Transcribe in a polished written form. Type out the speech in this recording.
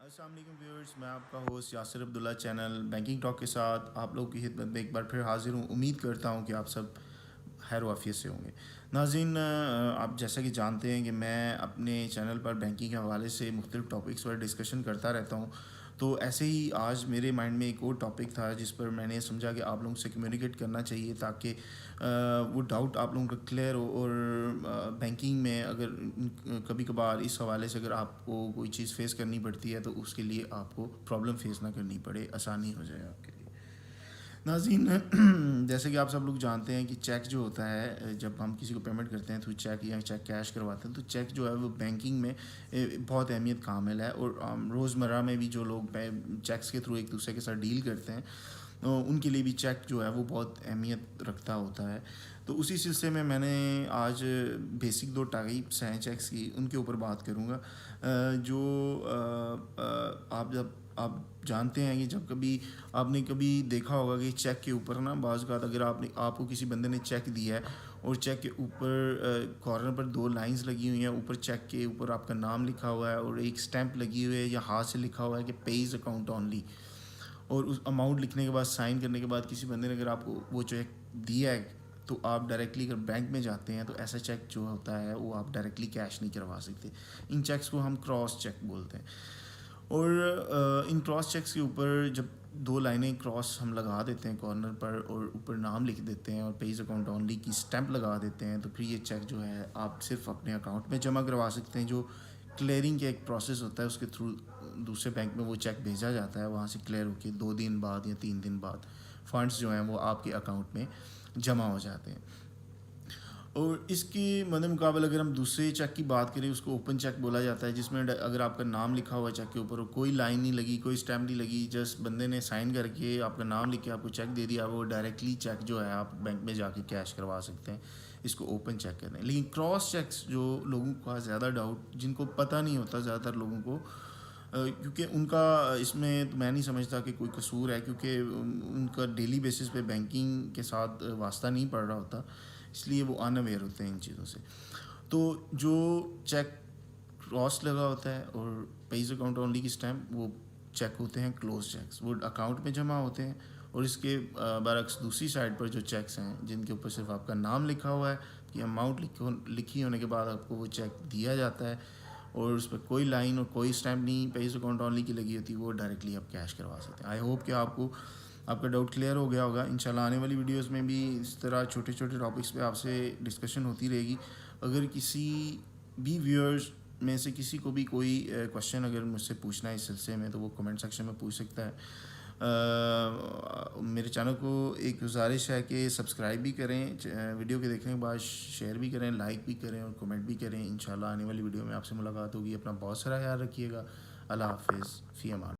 السلام علیکم ویورز، میں آپ کا ہوسٹ یاسر عبداللہ چینل بینکنگ ٹاک کے ساتھ آپ لوگوں کی خدمت میں ایک بار پھر حاضر ہوں۔ امید کرتا ہوں کہ آپ سب خیر و عافیت سے ہوں گے۔ ناظرین، آپ جیسا کہ جانتے ہیں کہ میں اپنے چینل پر بینکنگ کے حوالے سے مختلف ٹاپکس پر ڈسکشن کرتا رہتا ہوں، تو ایسے ہی آج میرے مائنڈ میں ایک اور ٹاپک تھا جس پر میں نے سمجھا کہ آپ لوگوں سے کمیونیکیٹ کرنا چاہیے تاکہ وہ ڈاؤٹ آپ لوگوں کا کلیئر ہو، اور بینکنگ میں اگر کبھی کبھار اس حوالے سے اگر آپ کو کوئی چیز فیس کرنی پڑتی ہے تو اس کے لیے آپ کو پرابلم فیس نہ کرنی پڑے، آسانی ہو جائے آپ کے لیے۔ ناظرین، جیسے کہ آپ سب لوگ جانتے ہیں کہ چیک جو ہوتا ہے، جب ہم کسی کو پیمنٹ کرتے ہیں تھرو چیک یا چیک کیش کرواتے ہیں تو چیک جو ہے وہ بینکنگ میں بہت اہمیت کا حامل ہے، اور روزمرہ میں بھی جو لوگ چیکس کے تھرو ایک دوسرے کے ساتھ ڈیل کرتے ہیں ان کے لیے بھی چیک جو ہے وہ بہت اہمیت رکھتا ہوتا ہے۔ تو اسی سلسلے میں نے آج بیسک دو ٹائپس ہیں چیکس کی، ان کے اوپر بات کروں گا۔ جو آپ جانتے ہیں کہ جب کبھی آپ نے کبھی دیکھا ہوگا کہ چیک کے اوپر نا بعض اوقات اگر آپ کو کسی بندے نے چیک دیا ہے اور چیک کے اوپر کارنر پر دو لائنز لگی ہوئی ہیں، اوپر چیک کے اوپر آپ کا نام لکھا ہوا ہے اور ایک اسٹیمپ لگی ہوئی ہے یا ہاتھ سے لکھا ہوا ہے کہ پیز اکاؤنٹ اونلی، اور اس اماؤنٹ لکھنے کے بعد سائن کرنے کے بعد کسی بندے نے اگر آپ کو وہ چیک دیا ہے تو آپ ڈائریکٹلی اگر بینک میں جاتے ہیں تو ایسا چیک جو ہوتا ہے وہ آپ ڈائریکٹلی کیش نہیں کروا سکتے۔ ان چیکس کو ہم کراس چیک بولتے ہیں، اور ان کراس چیکس کے اوپر جب دو لائنیں کراس ہم لگا دیتے ہیں کارنر پر اور اوپر نام لکھ دیتے ہیں اور پیز اکاؤنٹ اونلی کی اسٹیمپ لگا دیتے ہیں، تو پھر یہ چیک جو ہے آپ صرف اپنے اکاؤنٹ میں جمع کروا سکتے ہیں۔ جو کلیئرنگ کا ایک پروسیس ہوتا ہے اس کے تھرو دوسرے بینک میں وہ چیک بھیجا جاتا ہے، وہاں سے کلیئر ہو کے 2 دن بعد یا 3 دن بعد فنڈس جو ہیں وہ آپ کے اکاؤنٹ میں جمع ہو جاتے ہیں۔ اور اس کی مد مقابل اگر ہم دوسرے چیک کی بات کریں، اس کو اوپن چیک بولا جاتا ہے، جس میں اگر آپ کا نام لکھا ہوا ہے چیک کے اوپر، کوئی لائن نہیں لگی، کوئی اسٹیمپ نہیں لگی، جسٹ بندے نے سائن کر کے آپ کا نام لکھ کے آپ کو چیک دے دیا، وہ ڈائریکٹلی چیک جو ہے آپ بینک میں جا کے کیش کروا سکتے ہیں، اس کو اوپن چیک کہتے ہیں۔ لیکن کراس چیکس جو لوگوں کا زیادہ ڈاؤٹ، جن کو پتہ نہیں ہوتا زیادہ تر لوگوں کو، کیونکہ ان کا اس میں تو میں نہیں سمجھتا کہ کوئی قصور ہے، کیونکہ ان کا ڈیلی بیسس پہ بینکنگ کے ساتھ واسطہ نہیں پڑ رہا ہوتا، اس لیے وہ ان اویئر ہوتے ہیں ان چیزوں سے۔ تو جو چیک کراس لگا ہوتا ہے اور پیز اکاؤنٹ اونلی کی اسٹیمپ، وہ چیک ہوتے ہیں کلوز چیکس، وہ اکاؤنٹ میں جمع ہوتے ہیں۔ اور اس کے برعکس دوسری سائڈ پر جو چیکس ہیں جن کے اوپر صرف آپ کا نام لکھا ہوا ہے کہ اماؤنٹ لکھی ہونے کے بعد آپ کو وہ چیک دیا جاتا ہے اور اس پہ کوئی لائن اور کوئی اسٹیمپ نہیں پیز اکاؤنٹ اونلی کی لگی ہوتی، وہ ڈائریکٹلی آپ کیش کروا سکتے ہیں۔ آئی ہوپ کہ آپ کا ڈاؤٹ کلیئر ہو گیا ہوگا۔ انشاءاللہ آنے والی ویڈیوز میں بھی اس طرح چھوٹے چھوٹے ٹاپکس پہ آپ سے ڈسکشن ہوتی رہے گی۔ اگر کسی بھی ویورز میں سے کسی کو بھی کوئی کوشچن اگر مجھ سے پوچھنا ہے اس سلسلے میں تو وہ کمنٹ سیکشن میں پوچھ سکتا ہے۔ میرے چینل کو ایک گزارش ہے کہ سبسکرائب بھی کریں، ویڈیو کے دیکھنے کے بعد شیئر بھی کریں، لائک بھی کریں اور کمنٹ بھی کریں۔ انشاءاللہ آنے والی ویڈیو میں آپ سے ملاقات ہوگی۔ اپنا بہت سارا خیال رکھیے گا۔ اللہ حافظ، فی امان۔